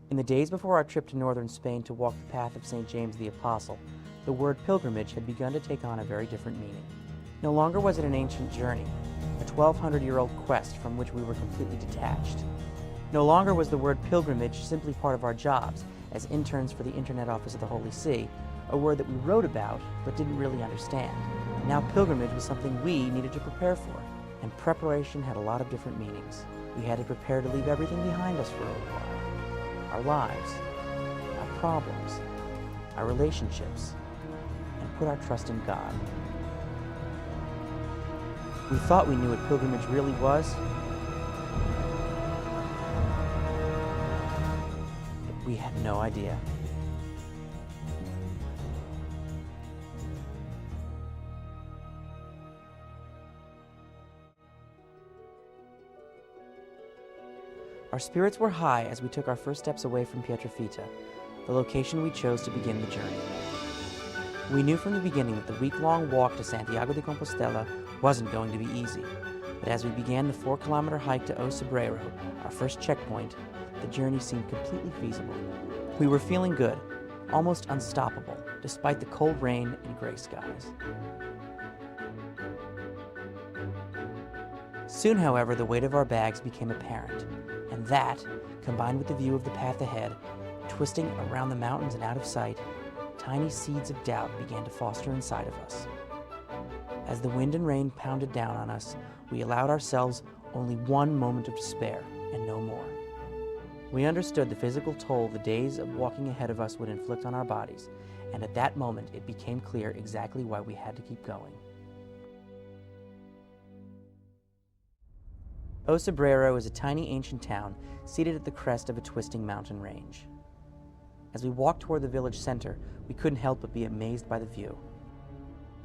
In the days before our trip to northern Spain to walk the path of St. James the Apostle, the word pilgrimage had begun to take on a very different meaning. No longer was it an ancient journey, a 1,200-year-old quest from which we were completely detached. No longer was the word pilgrimage simply part of our jobs as interns for the Internet Office of the Holy See, a word that we wrote about but didn't really understand. Now pilgrimage was something we needed to prepare for, and preparation had a lot of different meanings. We had to prepare to leave everything behind us for a little while. Our lives, our problems, our relationships, and put our trust in God. We thought we knew what pilgrimage really was, but we had no idea. Our spirits were high as we took our first steps away from Pietrafita, the location we chose to begin the journey. We knew from the beginning that the week-long walk to Santiago de Compostela wasn't going to be easy, but as we began the 4-kilometer hike to O Sobrero, our first checkpoint, the journey seemed completely feasible. We were feeling good, almost unstoppable, despite the cold rain and gray skies. Soon, however, the weight of our bags became apparent, and that, combined with the view of the path ahead, twisting around the mountains and out of sight, tiny seeds of doubt began to foster inside of us. As the wind and rain pounded down on us, we allowed ourselves only one moment of despair, and no more. We understood the physical toll the days of walking ahead of us would inflict on our bodies, and at that moment it became clear exactly why we had to keep going. O Sobrero is a tiny ancient town seated at the crest of a twisting mountain range. As we walked toward the village center, we couldn't help but be amazed by the view.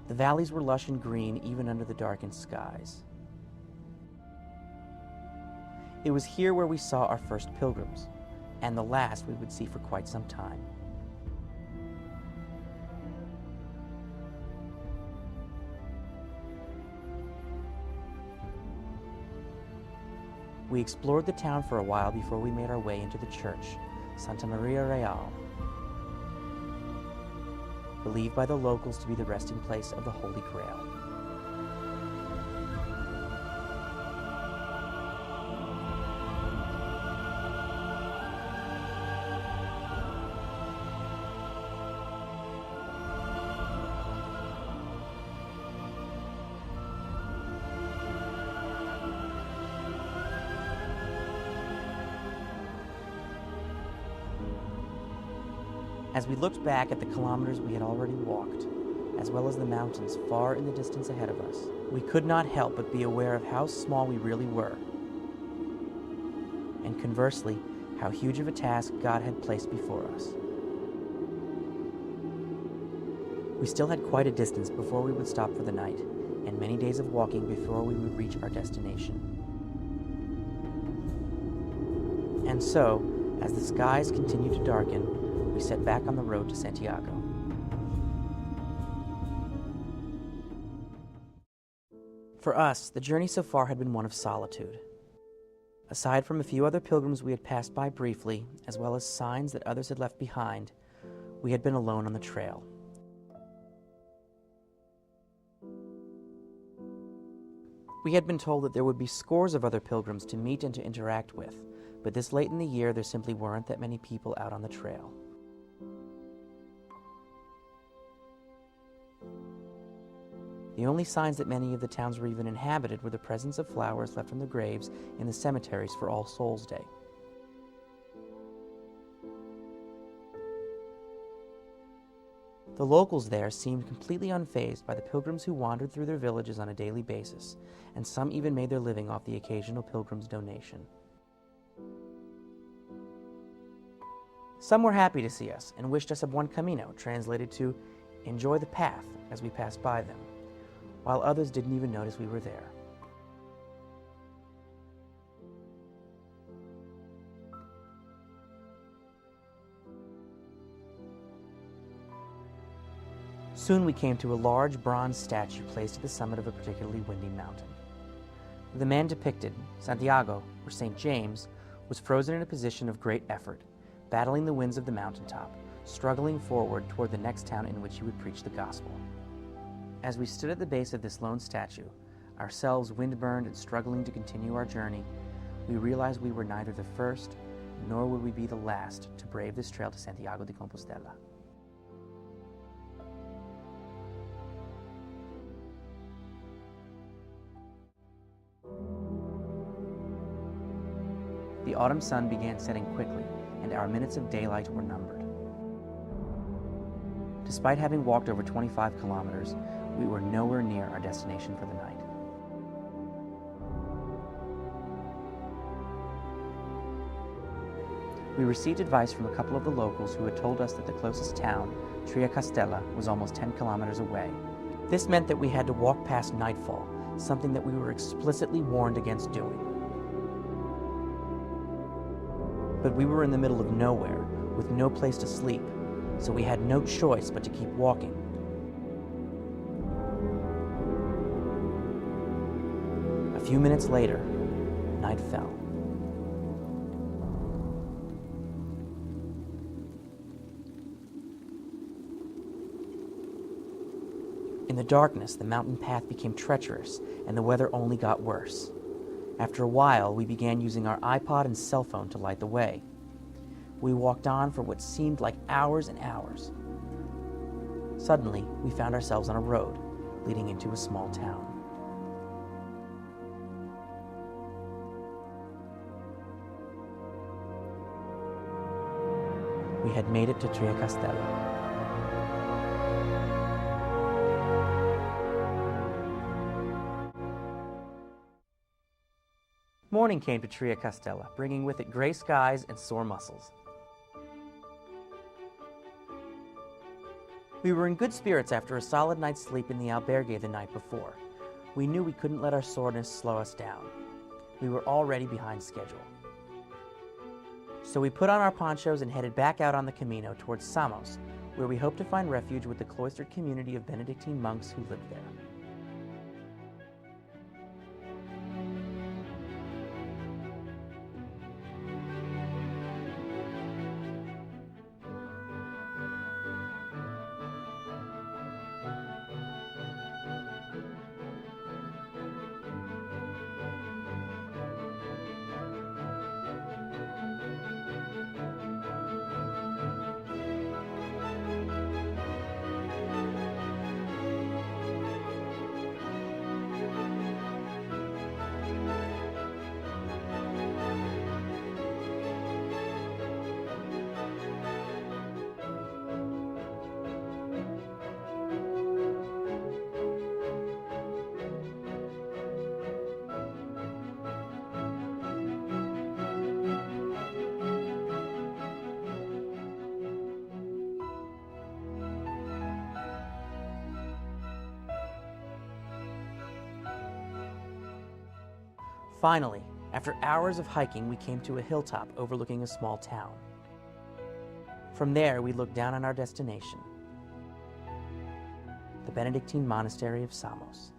The valleys were lush and green even under the darkened skies. It was here where we saw our first pilgrims, and the last we would see for quite some time. We explored the town for a while before we made our way into the church, Santa Maria Real, believed by the locals to be the resting place of the Holy Grail. As we looked back at the kilometers we had already walked, as well as the mountains far in the distance ahead of us, we could not help but be aware of how small we really were, and conversely, how huge of a task God had placed before us. We still had quite a distance before we would stop for the night, and many days of walking before we would reach our destination. And so, as the skies continued to darken, we set back on the road to Santiago. For us, the journey so far had been one of solitude. Aside from a few other pilgrims we had passed by briefly, as well as signs that others had left behind, we had been alone on the trail. We had been told that there would be scores of other pilgrims to meet and to interact with, but this late in the year there simply weren't that many people out on the trail. The only signs that many of the towns were even inhabited were the presence of flowers left from the graves in the cemeteries for All Souls' Day. The locals there seemed completely unfazed by the pilgrims who wandered through their villages on a daily basis, and some even made their living off the occasional pilgrim's donation. Some were happy to see us and wished us a buen camino, translated to enjoy the path, as we passed by them, while others didn't even notice we were there. Soon we came to a large bronze statue placed at the summit of a particularly windy mountain. The man depicted, Santiago, or St. James, was frozen in a position of great effort, battling the winds of the mountaintop, struggling forward toward the next town in which he would preach the gospel. As we stood at the base of this lone statue, ourselves windburned and struggling to continue our journey, we realized we were neither the first nor would we be the last to brave this trail to Santiago de Compostela. The autumn sun began setting quickly, and our minutes of daylight were numbered. Despite having walked over 25 kilometers, we were nowhere near our destination for the night. We received advice from a couple of the locals who had told us that the closest town, Castella, was almost 10 kilometers away. This meant that we had to walk past nightfall, something that we were explicitly warned against doing. But we were in the middle of nowhere, with no place to sleep, so we had no choice but to keep walking. A few minutes later, night fell. In the darkness, the mountain path became treacherous, and the weather only got worse. After a while, we began using our iPod and cell phone to light the way. We walked on for what seemed like hours and hours. Suddenly, we found ourselves on a road leading into a small town. We had made it to Castella. Morning came to Castella, bringing with it gray skies and sore muscles. We were in good spirits after a solid night's sleep in the albergue the night before. We knew we couldn't let our soreness slow us down. We were already behind schedule. So we put on our ponchos and headed back out on the Camino towards Samos, where we hoped to find refuge with the cloistered community of Benedictine monks who lived there. Finally, after hours of hiking, we came to a hilltop overlooking a small town. From there, we looked down on our destination, the Benedictine monastery of Samos.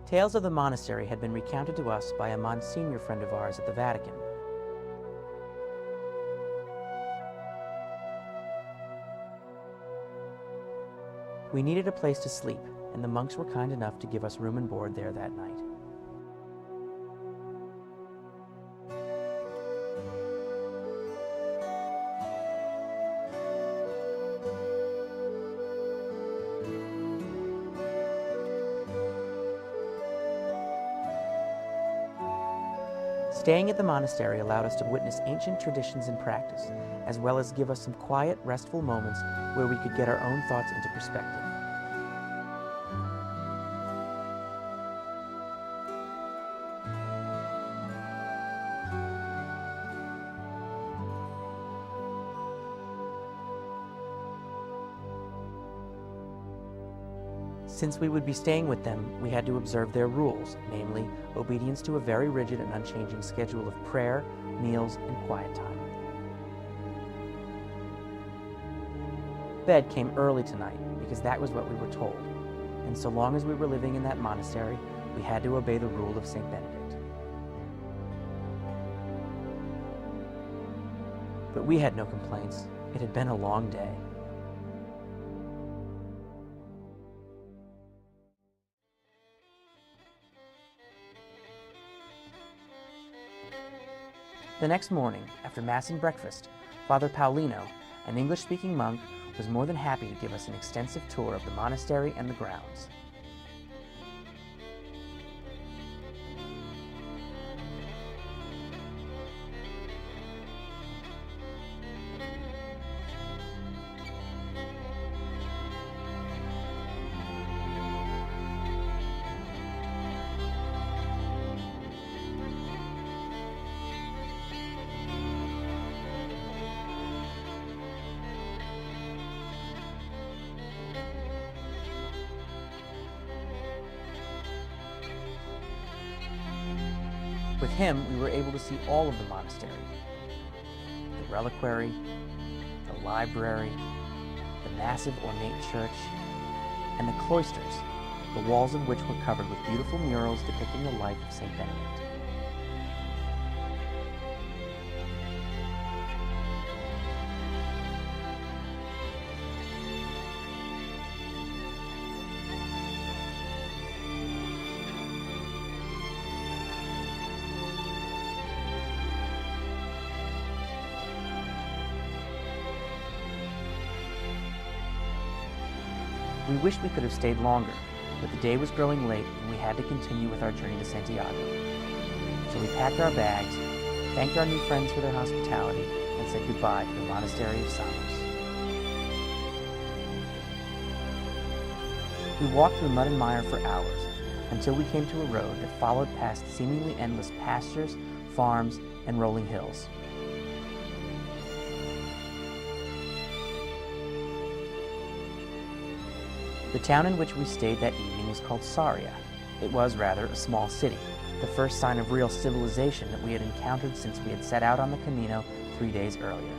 Tales of the monastery had been recounted to us by a Monsignor friend of ours at the Vatican. We needed a place to sleep, and the monks were kind enough to give us room and board there that night. Staying at the monastery allowed us to witness ancient traditions and practice, as well as give us some quiet, restful moments where we could get our own thoughts into perspective. Since we would be staying with them, we had to observe their rules, namely, obedience to a very rigid and unchanging schedule of prayer, meals, and quiet time. Bed came early tonight, because that was what we were told. and so long as we were living in that monastery, we had to obey the rule of St. Benedict. But we had no complaints. It had been a long day. The next morning, after Mass and breakfast, Father Paulino, an English-speaking monk, was more than happy to give us an extensive tour of the monastery and the grounds. With him, we were able to see all of the monastery: the reliquary, the library, the massive ornate church, and the cloisters, the walls of which were covered with beautiful murals depicting the life of St. Benedict. We wished we could have stayed longer, but the day was growing late and we had to continue with our journey to Santiago. So we packed our bags, thanked our new friends for their hospitality, and said goodbye to the monastery of Samos. We walked through mud and mire for hours, until we came to a road that followed past seemingly endless pastures, farms, and rolling hills. The town in which we stayed that evening was called Saria. It was, rather, a small city, the first sign of real civilization that we had encountered since we had set out on the Camino 3 days earlier.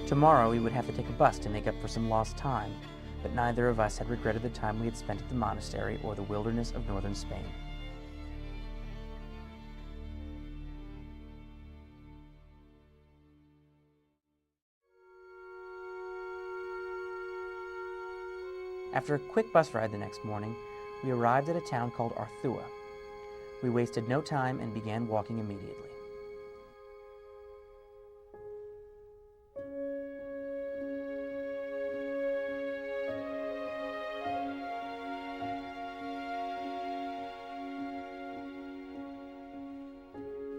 Tomorrow we would have to take a bus to make up for some lost time, but neither of us had regretted the time we had spent at the monastery or the wilderness of northern Spain. After a quick bus ride the next morning, we arrived at a town called Arthua. We wasted no time and began walking immediately.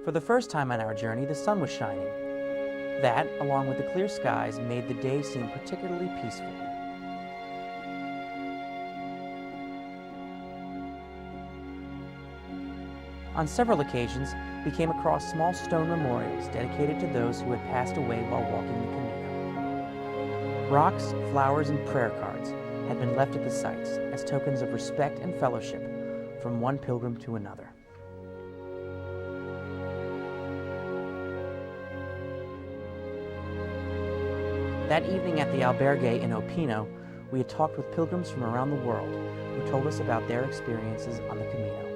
For the first time on our journey, the sun was shining. That, along with the clear skies, made the day seem particularly peaceful. On several occasions, we came across small stone memorials dedicated to those who had passed away while walking the Camino. Rocks, flowers, and prayer cards had been left at the sites as tokens of respect and fellowship from one pilgrim to another. That evening at the albergue in Opino, we had talked with pilgrims from around the world who told us about their experiences on the Camino.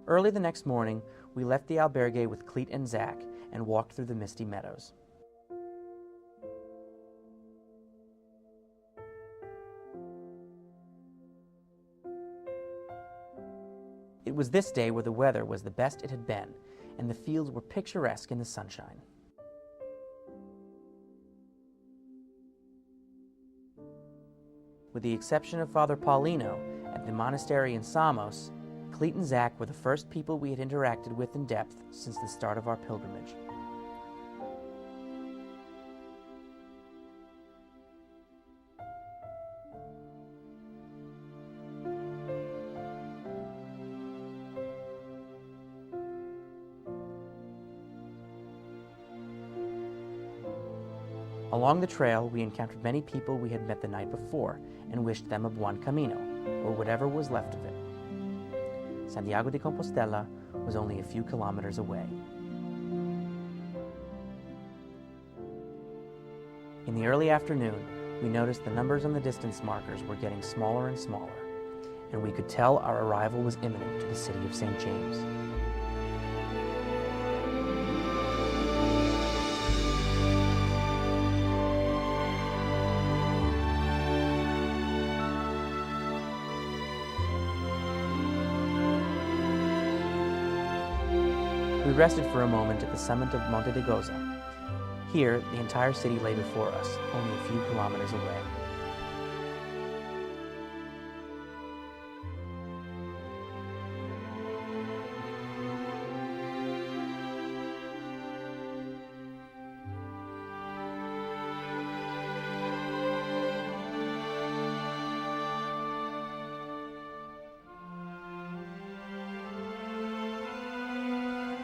Early the next morning, we left the albergue with Cleet and Zach and walked through the misty meadows. It was this day where the weather was the best it had been, and the fields were picturesque in the sunshine. With the exception of Father Paulino at the monastery in Samos, Cleet and Zach were the first people we had interacted with in depth since the start of our pilgrimage. Along the trail, we encountered many people we had met the night before and wished them a buen camino, or whatever was left of it. Santiago de Compostela was only a few kilometers away. In the early afternoon, we noticed the numbers on the distance markers were getting smaller and smaller, and we could tell our arrival was imminent to the city of St. James. We rested for a moment at the summit of Monte de Goza. Here, the entire city lay before us, only a few kilometers away.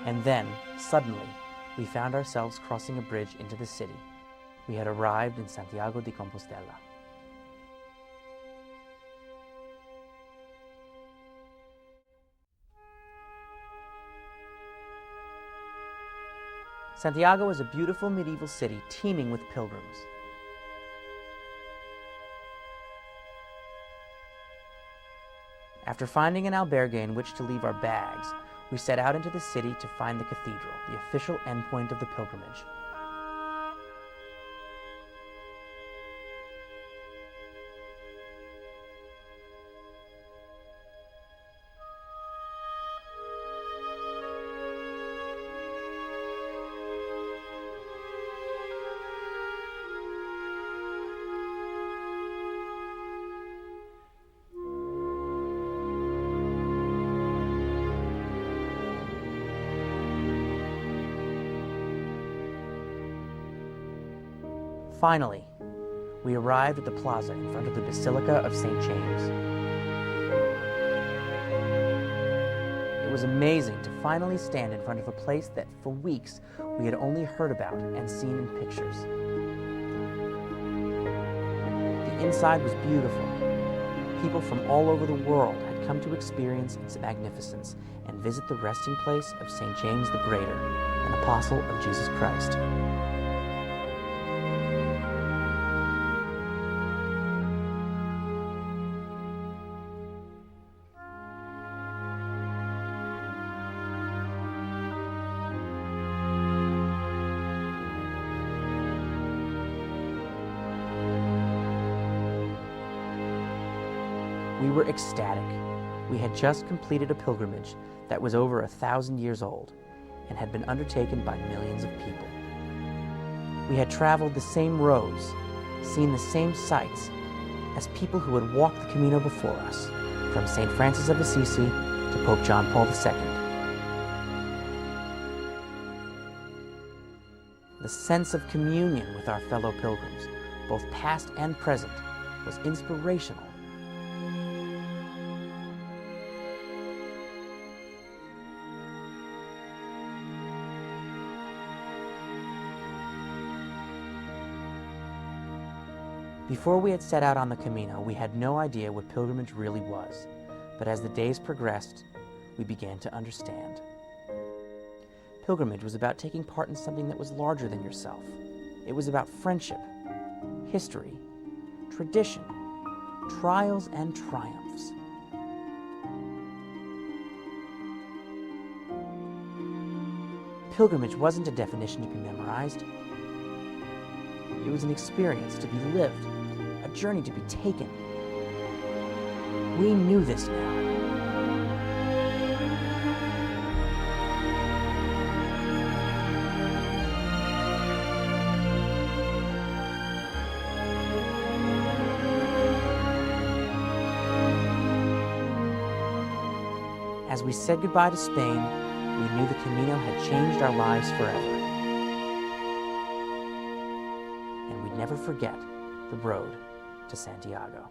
And then, suddenly, we found ourselves crossing a bridge into the city. We had arrived in Santiago de Compostela. Santiago is a beautiful medieval city teeming with pilgrims. After finding an albergue in which to leave our bags, we set out into the city to find the cathedral, the official endpoint of the pilgrimage. Finally, we arrived at the plaza in front of the Basilica of St. James. It was amazing to finally stand in front of a place that for weeks we had only heard about and seen in pictures. The inside was beautiful. People from all over the world had come to experience its magnificence and visit the resting place of St. James the Greater, an apostle of Jesus Christ. We were ecstatic. We had just completed a pilgrimage that was over 1,000 years old and had been undertaken by millions of people. We had traveled the same roads, seen the same sights as people who had walked the Camino before us, from St. Francis of Assisi to Pope John Paul II. The sense of communion with our fellow pilgrims, both past and present, was inspirational. Before we had set out on the Camino, we had no idea what pilgrimage really was, but as the days progressed, we began to understand. Pilgrimage was about taking part in something that was larger than yourself. It was about friendship, history, tradition, trials and triumphs. Pilgrimage wasn't a definition to be memorized. It was an experience to be lived, a journey to be taken. We knew this now. As we said goodbye to Spain, we knew the Camino had changed our lives forever. And we'd never forget the road to Santiago.